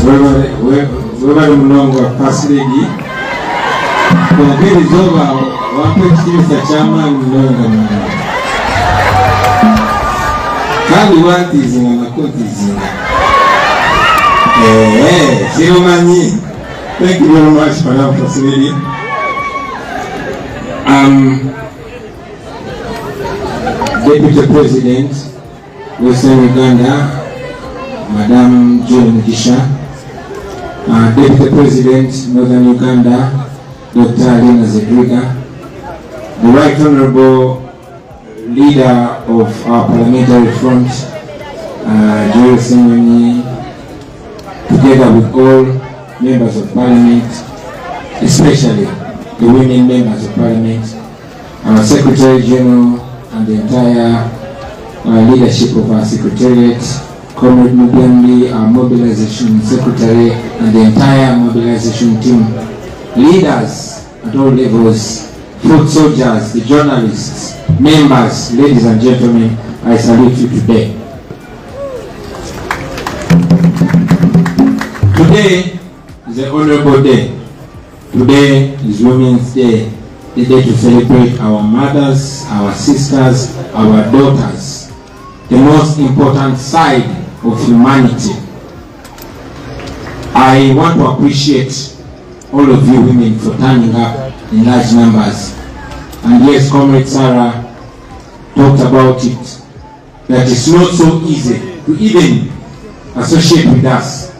Wewe mlongo first lady. Kwa vile zoba wape Mr. Chairman mlongo. Kali wanti zina na koti zina. Zero money. Thank you very much, Madam First Lady. Deputy President, Western Uganda, Madam Kika, Deputy President, Northern Uganda, Dr. Lina Zedriga, the Right Honorable Leader of our Parliamentary Front, Joel Senyonyi, together with all members of Parliament, especially the women members of Parliament, our Secretary General and the entire leadership of our Secretariat, Comrade Mugambi, our Mobilization Secretary, and the entire mobilization team, leaders at all levels, foot soldiers, the journalists, members, ladies and gentlemen, I salute you today. Today is an honorable day. Today is Women's Day, the day to celebrate our mothers, our sisters, our daughters, the most important side of humanity. I want to appreciate all of you women for turning up in large numbers. And yes, Comrade Sarah talked about it, that it's not so easy to even associate with us.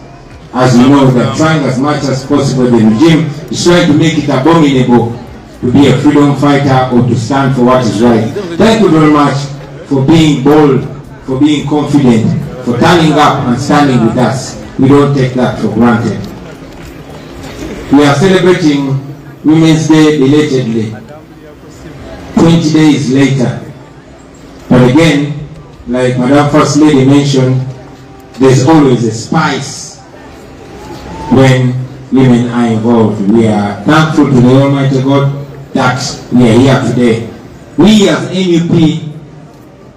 As you know, they're trying as much as possible. The regime is trying to make it abominable to be a freedom fighter or to stand for what is right. Thank you very much for being bold, for being confident, for turning up and standing with us. We don't take that for granted. We are celebrating Women's Day belatedly, 20 days later. But again, like Madam First Lady mentioned, there's always a spice when women are involved. We are thankful to the Almighty God that we are here today. We as NUP,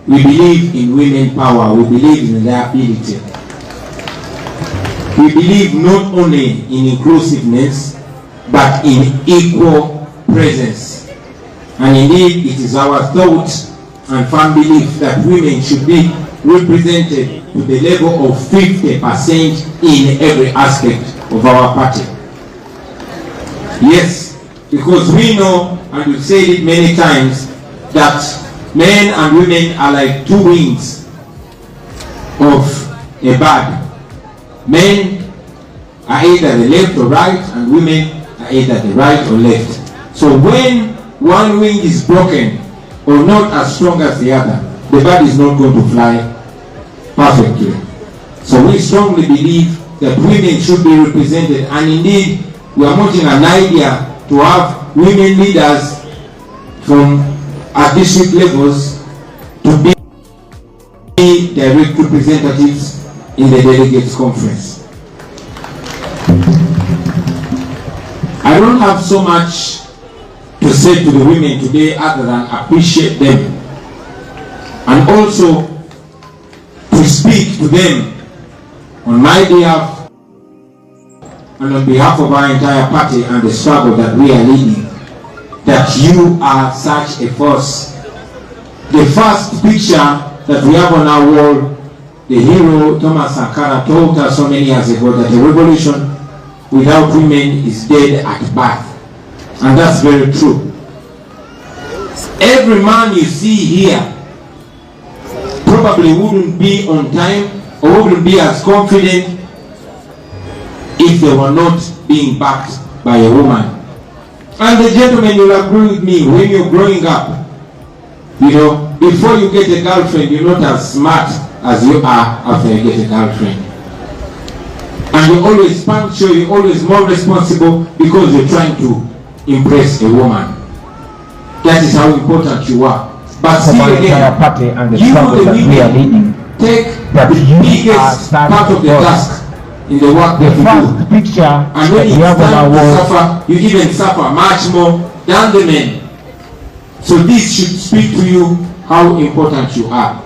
we believe in women power. We believe in their ability. We believe not only in inclusiveness, but in equal presence. And indeed, it is our thought and firm belief that women should be represented to the level of 50% in every aspect of our party. Yes, because we know, and we've said it many times, that men and women are like two wings of a bird. Men are either the left or right, and women are either the right or left. So when one wing is broken or not as strong as the other, the bird is not going to fly perfectly. So we strongly believe that women should be represented, and indeed we are mounting an idea to have women leaders from our district levels to be direct representatives in the delegates conference. I don't have so much to say to the women today other than appreciate them, and also to speak to them on my behalf and on behalf of our entire party and the struggle that we are leading, that you are such a force. The first picture that we have on our wall, the hero Thomas Sankara told us so many years ago that a revolution without women is dead at birth. And that's very true. Every man you see here probably wouldn't be on time or wouldn't be as confident if they were not being backed by a woman. And the gentlemen will agree with me, when you're growing up, you know, before you get a girlfriend, you're not as smart as you are after you get a girlfriend. And you're always punctual, you're always more responsible because you're trying to impress a woman. That is how important you are. But still again, you the women take the biggest part of the task in the work that you do. Picture and when you stand to suffer, you even suffer much more than the men. So this should speak to you how important you are.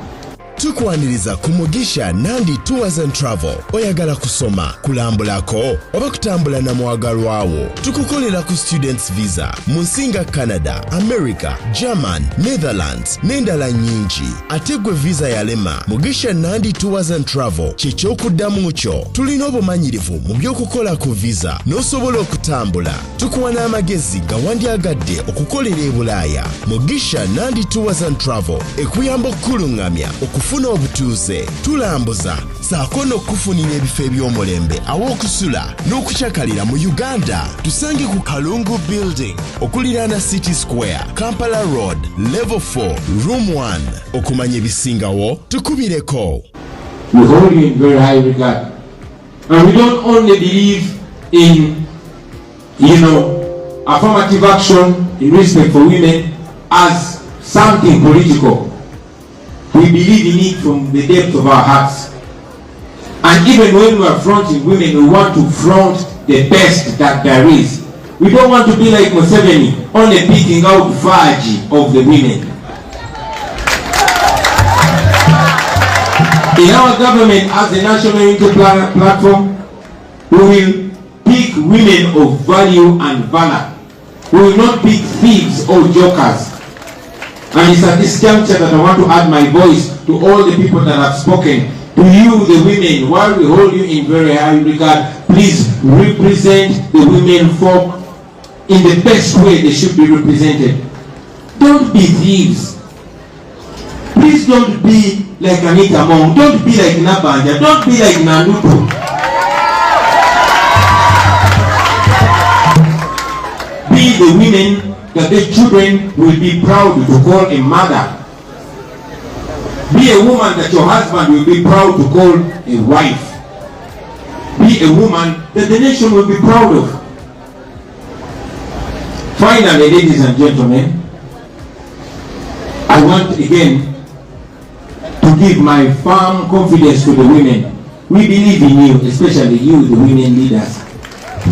Tukwaniriza ku Mugisha Nandi Tours and Travel. Oyagala kusoma, kulambulako, oba kutambula na mwagalwawo. Tukukolera ku students visa. Munsinga Canada, America, German, Netherlands, n'endala nyingi. Ategwe visa yalema. Mugisha Nandi Tours and Travel. Ky'ekyokuddamu kyo. Tulina obumanyirivu mu by'okukola ku visa. N'osobola okutambula. Tukuwa n'amagezi gawandyagadde okukolera e Bulaaya. Mugisha Nandi Tours and Travel. Ekuyamba okkulungamya okufuna obutuuze. Tulambuza saako n'okufunira ebifo eby'omulembe aw'okusula n'okukyakalira mu Uganda. Tusange ku Kalungu Building okuliraana City Square, Kampala Road, Level 4, Room 1. Okumanya ebisingawo tukubireko. We hold you in very high regard. And we don't only believe in, affirmative action in respect for women as something political. We believe in it from the depth of our hearts. And even when we are fronting women, we want to front the best that there is. We don't want to be like Museven, only picking out fudge of the women. In our government, as a national unity platform, we will pick women of value and valor. We will not pick thieves or jokers. And it's at this juncture that I want to add my voice to all the people that have spoken. To you, the women, while we hold you in very high regard, please represent the women folk in the best way they should be represented. Don't be thieves. Please don't be like Anita Mong. Don't be like Nabanja. Don't be like Nanuto. Be the women that the children will be proud to call a mother. Be a woman that your husband will be proud to call a wife. Be a woman that the nation will be proud of. Finally, ladies and gentlemen, I want again to give my firm confidence to the women. We believe in you, especially you, the women leaders.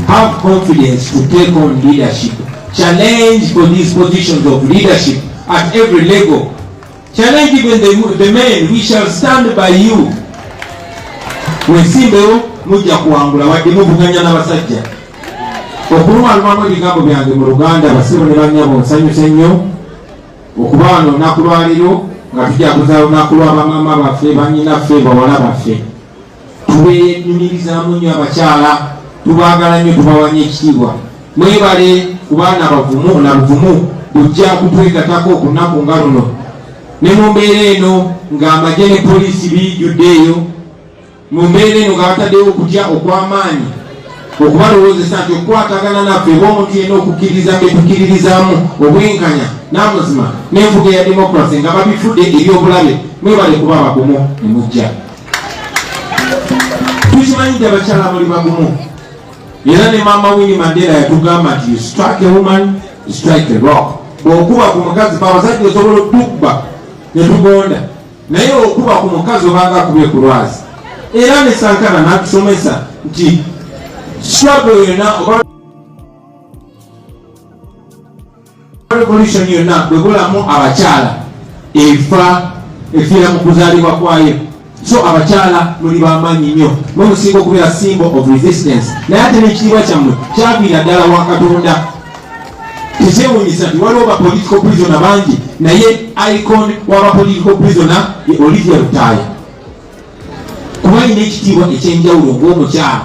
Have confidence to take on leadership. Challenge for these positions of leadership at every level. Challenge even the men. We shall stand by you. Mwesimbewo mujja kuwangula wadde muvuganya n'abasajja. Okuluma lumamu ebigambo byange mu Luganda basibo ne bannyabo nsanyuse nnyo okuba wano olunaku lwaliro nga tujja kuzaala olunaku lwa bamama baffe bannyinaffe bawala baffe. Tubeenyumirizamu nnyo abakyala, tubaagala nnyo, tubawanya ekitiibwa. Mwebale ku baana bavumu na buvumu bujja kutwegatako okunaku nga luno. Ne mu mbeera eno ng'amagye ne poliisi bijjuddeeyo, mu mbeera eno nga bataddewo okutya okw'amaanyi okubalowoozesa nti okukwatagana naffe b'omuntu yenna okukkiriza betukiririzaamu obwenkanya n'amazima n'enfuga eya demokrasi nga babifudde ebyobulabe. Mwebale kuba abagumu ne mujja. Tukimanyi nti abakyala muli bagumu. Era ne Mama Winnie Mandela yatugamba nti you strike a woman, you strike a rock. Bw'okuba ku mukazi abasajja osobola otukubba ne tugonda, naye okuba ku mukazi obanga akubye ku lwazi. Era ne Sankara n'atusomesa nti struggle yonna oba revolution yonna bwe bulamu abakyala efiira mu kuzaalibwa kwayo. So abakyala muli bamaanyi nnyo, mwe musinga okubeera symbol of resistance. Naye ate n'ekitiibwa kyammwe kyaviira ddala wa Katonda. Tekyewuunyisa nti waliwo ba political prisoner bangi, naye icon w'aba political prisoner ye Olivia Lutaaya. Kuba alina ekitiibwa ekyenjawulo ng'omukyala.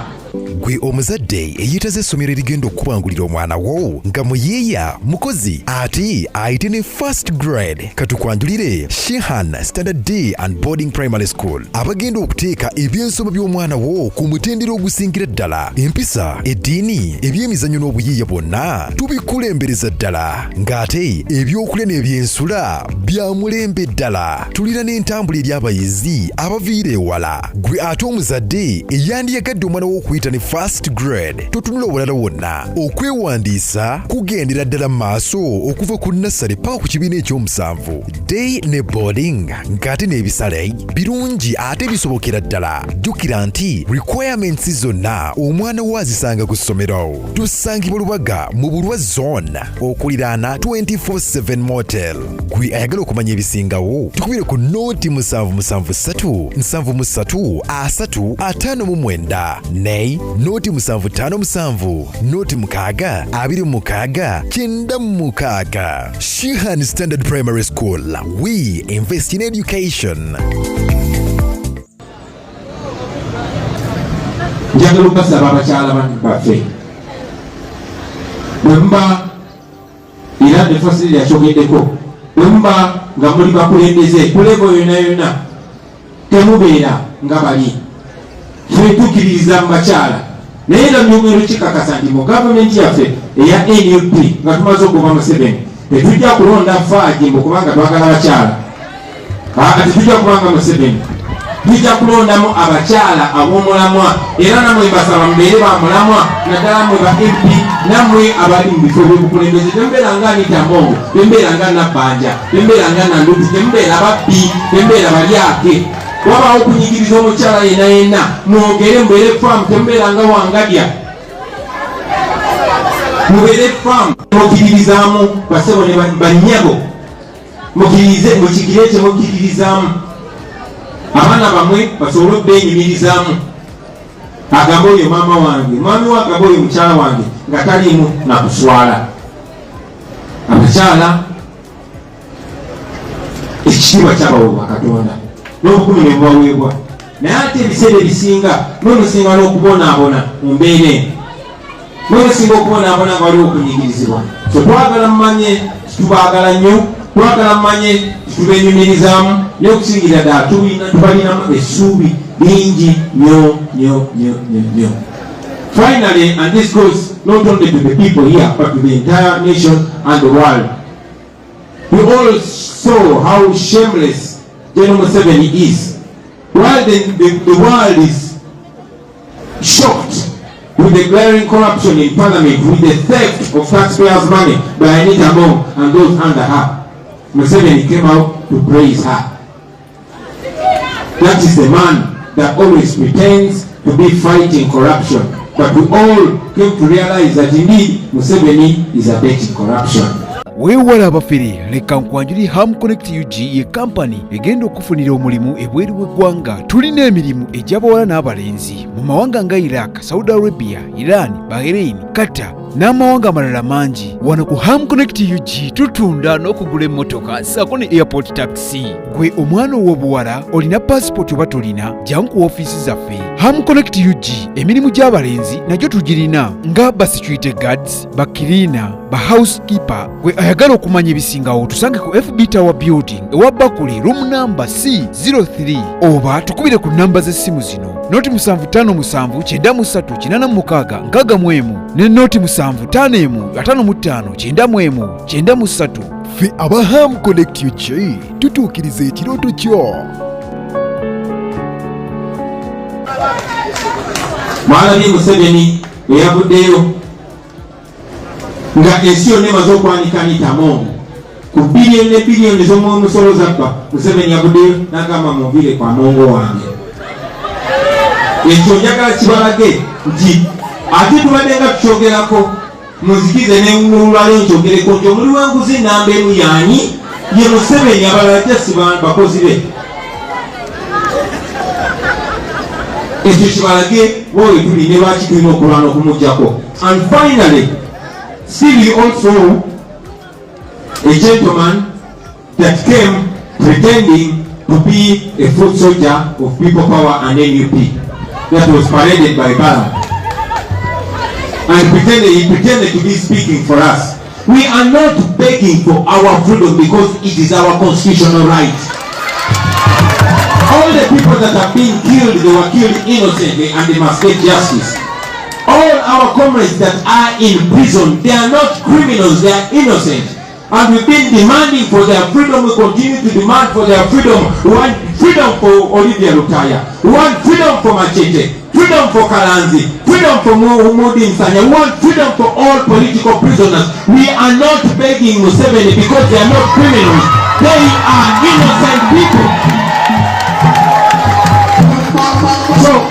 Gwe omuzadde eyitaze essomero erigenda okubangulira omwana wo nga muyeeya mukozi ate ayite ne first grade, katukwanjulire Shehan Standard Day and Boarding Primary School abagenda okuteeka ebyensoma by'omwana wo ku mutendera ogusingira ddala. Empisa, eddiini, ebyemizannyo n'obuyiiya bwonna tubikulembereza ddala, ng'ate ebyokulya n'ebyensula bya mulembe ddala. Tulina n'entambula eri abayizi abaviira ewala. Gwe ate omuzadde eyandiyagadde omwana wo okuyita ne first grade totunula obulala wonna okwewandiisa kugendera ddala maaso okuva ku nassale paka ku kibiina ekyomusanvu day ne boarding ng'ate n'ebisale birungi ate bisobokera ddala jjukira nti requirements zonna omwana wo azisanga ku ssomero tusangibwa Lubaga mu Bulwa zone okuliraana 24/7 motel gwe ayagala okumanya ebisingawo tukubire ku noti 773 73 359 ne noti 757 noti 6 26 96 Shehan Standard Primary School. We invest in education. Njagala okubasaba abakyala baffe bwemba era ne fasili yakyogeddeko bwemba nga muli bakulembeze kulego yonna temubeera nga bali twetukiririza mu bakyala naye nga myongero kikakasa nti mu gavumenti yaffe eya NUP nga tumaze okuva Museven tetujja kulonda faajimbo kubanga twagala bakyala tetujja kubanga Museven tujja kulondamu abakyala ab'omulamwa era namwe mbasaba mubeere bamulamwa naddala mwe ba MP namwe abali mu bifo by'obukulembeze temubeera nga Anita Mongo temubeera nga Nabbanja temubeera nga Nandutu temubeera babbi temubeera balyake wabaawo okunyigiriza omukyala yenna mwogere mubeere faamu temubeera nga Wangadya mubeere faamu mukiririzaamu basebo ne bannyabo mukigire temukiririzaamu abaana bamwe basobole okubeenyumirizamu agamba oyo maama wange mwami we agamba oyo mukyala wange nga taliimu nakuswala abakyala ekitiibwa kyabaweebwa Katonda n'obukulu ne bubaweebwa naye ate ebiseera ebisinga mwemusinga n'okubonaabona mu mbeera eno mwemusinga okubonaabona nga waliwo okunyigirizibwa so twagala mumanye tubaagala nnyo twagala mumanye tubeenyumirizaamu n'okusingira ddala tubalinamu essuubi lingi nnyo. Finally, and this goes not only to the people here but to the entire nation and the world, we all saw how shameless General Museven is. While the world is shocked with the glaring corruption in parliament, with the theft of taxpayers' money by Anita Mongo and those under her, Museven came out to praise her. That is the man that always pretends to be fighting corruption, but we all came to realize that indeed Museven is abetting corruption. Weewala abafere leka nkwanjuli Ham Connect UG ye kampani egenda okufunira omulimu ebweru w'eggwanga. Tulina emirimu egy'abawala n'abalenzi mu mawanga nga Iraq, Saudi Arabia, Iran, Bahrain, Qatar n'amawanga amalala mangi. Wano ku Ham Connect UG tutunda n'okugula emmotoka ssaako ne airport taxi. Gwe omwana ow'obuwala olina passport oba tolina, jangu ku ofiisi zaffe. Ham Connect UG emirimu gy'abalenzi nagyo tugirina nga ba security guards, ba cleaner, ba housekeeper. Gwe ayagala okumanya ebisingawo tusange ku FB Tower Building ewa Bakuli room number C03 oba tukubire ku namba z'essimu zino noti 755936 ne noti 7551559193. Ffe aba Ham Connect UG tutuukiriza ekirooto kyo. Mwalabi Museven eyavuddeyo nga ensi yonna emaze okwanika Anita Mongo ku biliyoni ne biliyoni z'omusolo zabba. Museven yavuddeyo n'agamba munviire kwa Mongo wange. Ekyo njagala kibalage nti ate tubadde nga tukyogerako muzikize n'olwaleero nkyogereko nti omuli w'enguzi namba emu y'ani? Ye Museven. Abalala tesi bakozi be. Ekyo kibalage wowe tuli ne lwaki tulina okulwana okumugyako. And finally, still you also a gentleman that came pretending to be a foot soldier of People Power and NUP that was paraded by Bala. And he pretended to be speaking for us. We are not begging for our freedom because it is our constitutional right. All the people that have been killed, they were killed innocently and they must get justice. All our comrades that are in prison, they are not criminals, they are innocent. And we've been demanding for their freedom. We continue to demand for their freedom. We want freedom for Olivia Lutaya. We want freedom for Machete. freedom for Kalanzi, freedom for Mudi Nsanya. We want freedom for all political prisoners. We are not begging Museven because they are not criminals. They are innocent people. So,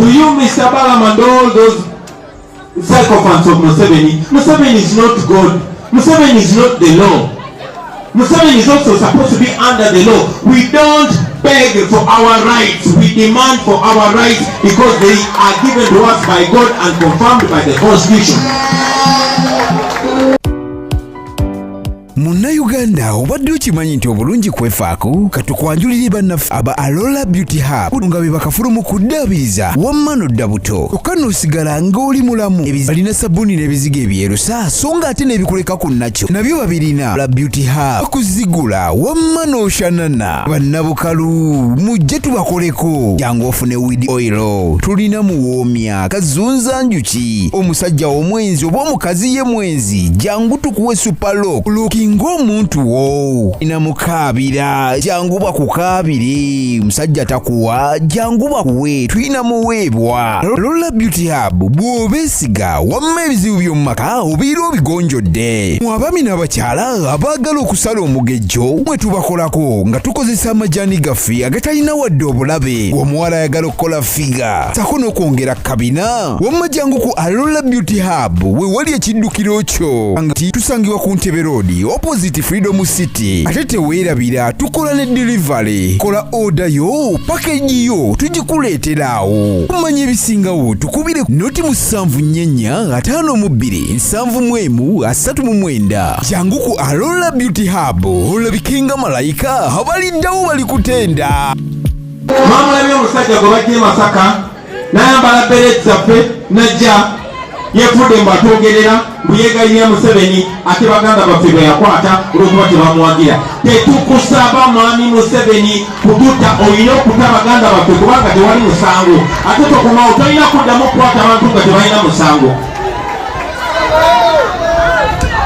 to you, Mr. Balam, and all those sycophants of Museven is not God. Museven is not the law. Museven is also supposed to be under the law. We don't beg for our rights. We demand for our rights because they are given to us by God and confirmed by the Constitution. Munnayuganda obadde okimanyi nti obulungi kwefaako katukwanjulire bannaffe aba Alola Beauty Hub nga be bakafulumu kuddaabiriza wamma n'odda buto kyokka n'osigala ng'oli mulamu balina sabbuuni n'ebizigo ebyerusa so nga ate n'ebikuleka ku nakyo nabyo babirina. Alola Beauty Hub bakuzigula wamma n'oshanana bannabukalu mujje tubakoleko jangu ofune weed oil tulina muwoomya kazunza njuki omusajja omwenzi oba omukazi ye mwenzi jangu tukuwe supalook ng'omuntu wo inamukabira jangu bakukaabire musajja takuwa jangu bakuwe tulina muweebwa. Alola Beauty Hub bw'obeesiga wamma ebizibu by'omu maka obiira obigonjodde. Mu abaami n'abakyala abaagala okusala omugejjo mwe tubakolako nga tukozesa amajaani gaffe agatalina wadde obulabe. Omuwala ayagala okukola figa sako n'okwongera kabina wamma jangu ku Alola Beauty Hub we wali ekiddukiro kyo nga tusangibwa ku Ntebe Road opposite Freedom City. Ate teweerabira tukola ne delivery. Kola order yo package yo tugikuleeterawo. Kumanya ebisingawo tukubire noti 7452731 jangu ku Alola Beauty Hub olabikenga malayika abaliddawo balikutenda. Mamulabye omusajja gwe bajje Masaka n'ayambala beret zaffe najja yefudde mbatogerera buyegayira Museven ate baganda baffe bwe yakwata olw'okuba tebamuwagira. Tetukusaba mwami Museven kututa olina okuta baganda baffe kubanga tewali musango ate tokomawo tolina kuddamu okukwata abantu nga tebalina musango.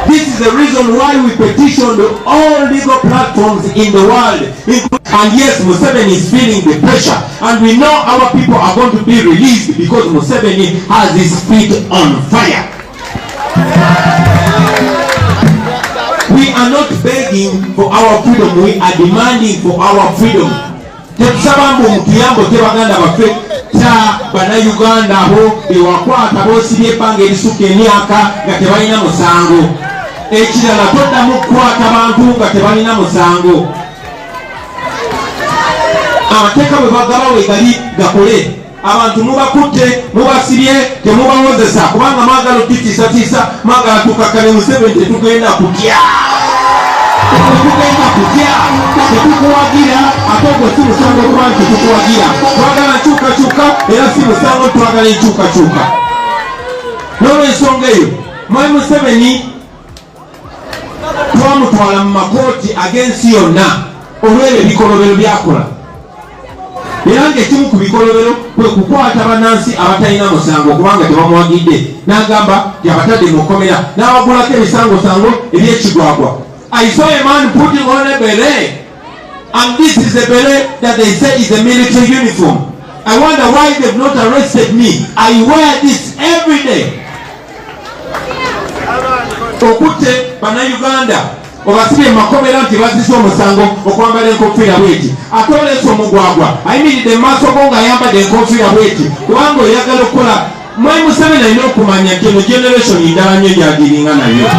This is the reason why we petitioned all legal platforms in the world. And yes, Museven is feeling the pressure. And we know our people are going to be released because Museven has his feet on fire. We are not begging for our freedom. We are demanding for our freedom. Tetusabambu mukiyambo tebaganda baffe ta bannayuganda abo bewakwata boosibye ebbanga erisuka emyaka nga tebalina musango. Ekirala toddamu kukwata bantu nga tebalina musango. Amateeka bwe bagaba we gali gakole. Abantu mubakutte mubasibye temubawozesa kubanga mwagala okutiisatiisa mwagala tukakkane Museven tetugenda kutya. Tetugenda kutya. Tetukuwagira ate ogwo si musango kuba nti tetukuwagira. Twagala nkyukakyuka era si musango twagala enkyukakyuka. N'olw'ensonga eyo mwami Museven twamutwala mu makooti agensi yonna olw'ebyo ebikolobero byakola. Era ng'ekimu ku bikolobero kwe kukwata bannansi abatalina musango kubanga tebamuwagidde n'agamba yabatadde mu kkomera n'abagulako ebisangosango eby'ekigwagwa. I saw a man putting on a beret, and this is a beret that they say is a military uniform. I wonder why they've not arrested me. I wear this every day. Okutte bannayuganda obasibye makomera nti bazise omusango okwambala enkofiira bweti ate oleese omugwagwa ayimiridde mu maaso go ng'ayambadde enkofiira bweti kubanga oyagala okukola. Mwami Museven alina okumanya nti eno generation ndala nnyo gyagiringa nayo.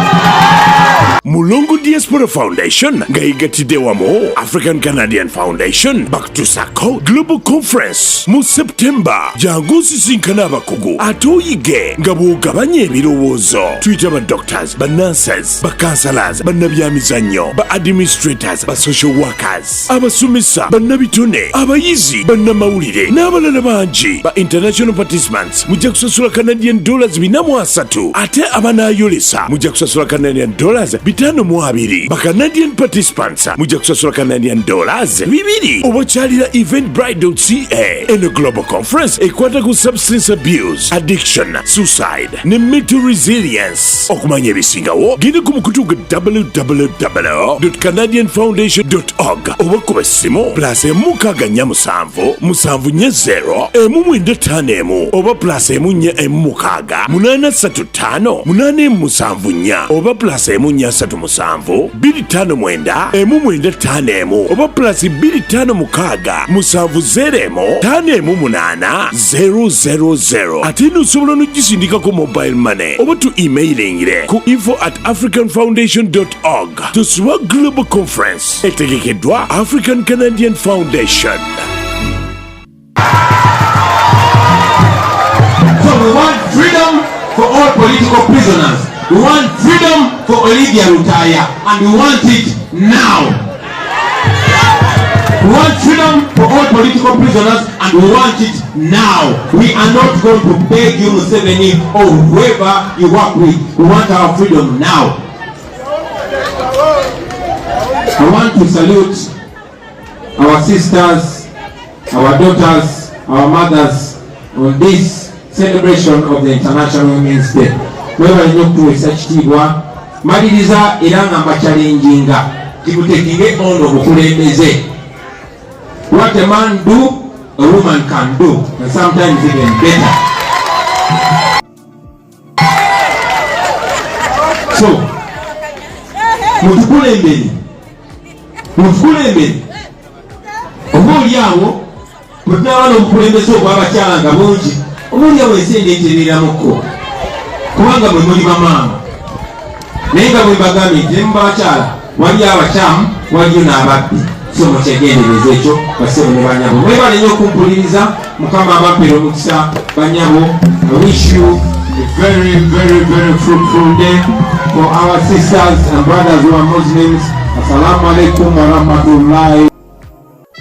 Mulongo Diaspora Foundation nga yegattidde wamu African Canadian Foundation Back to Sako Global Conference mu September. Jangu osisinkana abakugu ate oyige nga bw'ogabanya ebirowoozo. Tuyita ba doctors, ba nurses, ba counselors, bannabyamizannyo, ba administrators, ba social workers, abasomesa, bannabitone, abayizi, bannamawulire n'abalala bangi. Ba international participants mujja kusasula Canadian dollars 403 ate abanayolesa mujja kusasula Canadian dollars 520 ba Canadian participants mujja kusasula Canadian dollars 200 obakyalira eventbrite.ca eno global conference ekwata ku substance abuse addiction suicide ne mental resilience okumanya ebisingawo genda ku mukutu gwa www.canadianfoundation.org oba kuba essimu +74770 oba +14835 oba +14379 oba +256 ate nosobola n'ogisindika ku mobile money oba tu emailing ku info@africanfoundation.org. Tusuwa Global Conference etegekeddwa African Canadian Foundation. So we want freedom for all political prisoners. We want freedom for Olivia Rutaya, and we want it now. We want freedom for all political prisoners, and we want it now. We are not going to beg you, Museven, or whoever you work with. We want our freedom now. I want to salute our sisters, our daughters, our mothers on this celebration of the International Women's Day. Wewe nyoku esachitibwa maliriza era ngamba challenginga tikutekinge ono bukulembeze. What a man do, a woman can do, and sometimes even better. So, mutukulembeni omuli awo mutawala omukulembeze ogw'abakyala nga bungi omuli awo ensende entereramuko kubanga bwe muli bamaama naye nga bwe bagambye nti mu bakyala wali abakyamu waliyo n'ababbi so mukyegendereza ekyo basebo ne banyabo mwebale nnyo okumpuliriza mukama abampera omukisa banyabo. I wish you a very, very, very fruitful day for our sisters and brothers who are Muslims. Assalamu alaikum wa rahmatullahi.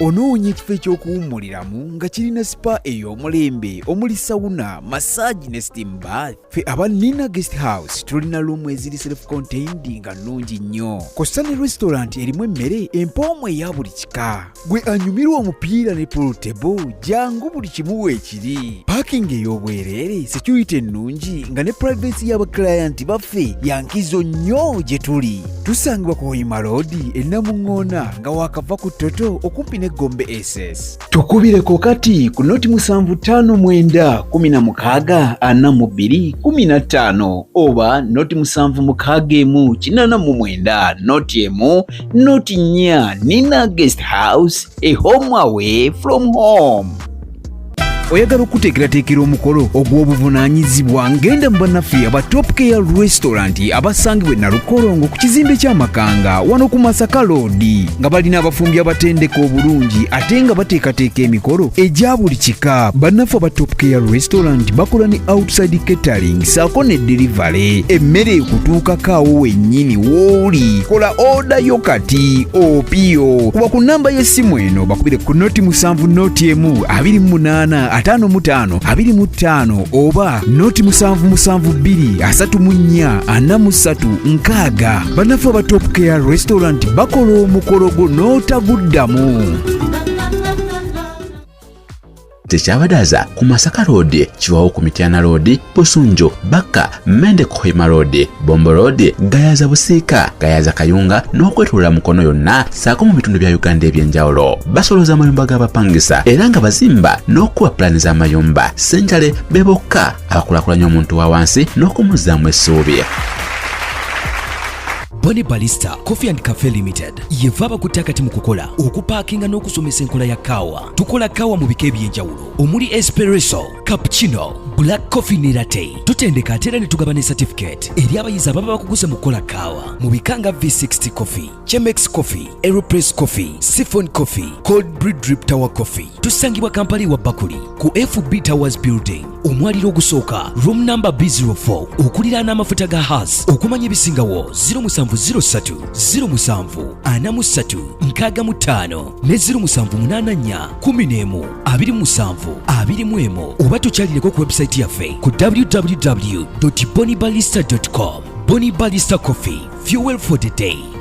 Onoonya ekifo ekyokuwummuliramu nga kirina spa ey'omulembe omuli sawuna massage ne steam bath. Ffe aba Nina Guest House tulina luumu eziri self-contained nga nnungi nnyo. Kosta ne restaurant erimu emmere empoomu eya buli kika. Gwe anyumirwa omupiira ne pool table jangu buli kimu weekiri. Parking ey'obwereere, security ennungi nga ne privacy y'abaclient baffe yankizo nnyo gye tuli. Tusangibwa ku Hoima Road e Namuŋŋoona nga waakava ku Toto okumpi ne Gombe SS. Tukubire Wakati ku noti 75464215 oba noti 761489 noti emu noti 4 Nina Guest House, a home away from home. Oyagala okuteekerateekera omukolo ogw'obuvunaanyizibwa ngenda mu bannaffe aba talkr restaurant abasangibwa e Nalukolongo ku kizimbe ky'Amakanga wano ku Masaka Road nga balina abafumbi abatendeka obulungi ate nga bateekateeka emikolo egya buli kika. Bannaffe aba talkr restaurant bakola ne outside catering saako ne delivery. Emmere ekutuukako awo wennyini w'oli. Kola order yo kati opiyo kuba ku nnamba y'essimu eno bakubire ku noti 7 noti emu 28 5525 oba noti 772443 bannaffe aba talkr restaurant bakola omukolo gwo n'otaguddamu. tekyabadaza ku Masaka Road, Chiwawo ku Mityana Road, Busunjo, Baka, Mende ku Hoima Road, Bombo Road, Gayaza Busiika, Gayaza Kayunga n'okwetulula Mukono yonna saako mu bitundu bya Uganda eby'enjawulo. Basoloza amayumba g'abapangisa era nga bazimba n'okuwa pulaani z'amayumba. Ssenjale be bokka abakulaakulanya omuntu wa wansi n'okumuzzaamu essuubi. Boni Barista Coffee and Cafe Limited yeva bakutakati mu kukola okupaakinga n'okusomesa enkola ya kaawa. Tukola kaawa mu bika eby'enjawulo omuli espresso, cappuccino, black coffee ne latte. Tutendeka ate era ne tugaba ne certificate eri abayizi ababa bakuguze mu kukola kaawa mu bika nga V60 coffee, Chemex coffee, Aeropress coffee, Siphon coffee, Cold Brew Drip Tower coffee. Tusangibwa Kampala wa Bakuli ku FB Towers Building omwaliro ogusooka room number B04 okuliraana amafuta ga Haas. Okumanya ebisingawo 070 0703 07 43 65 ne 0784 11 27 21 oba tukyalireko ku website yaffe ku www.bonibalista.com. Boni Balista Coffee, fuel for the day.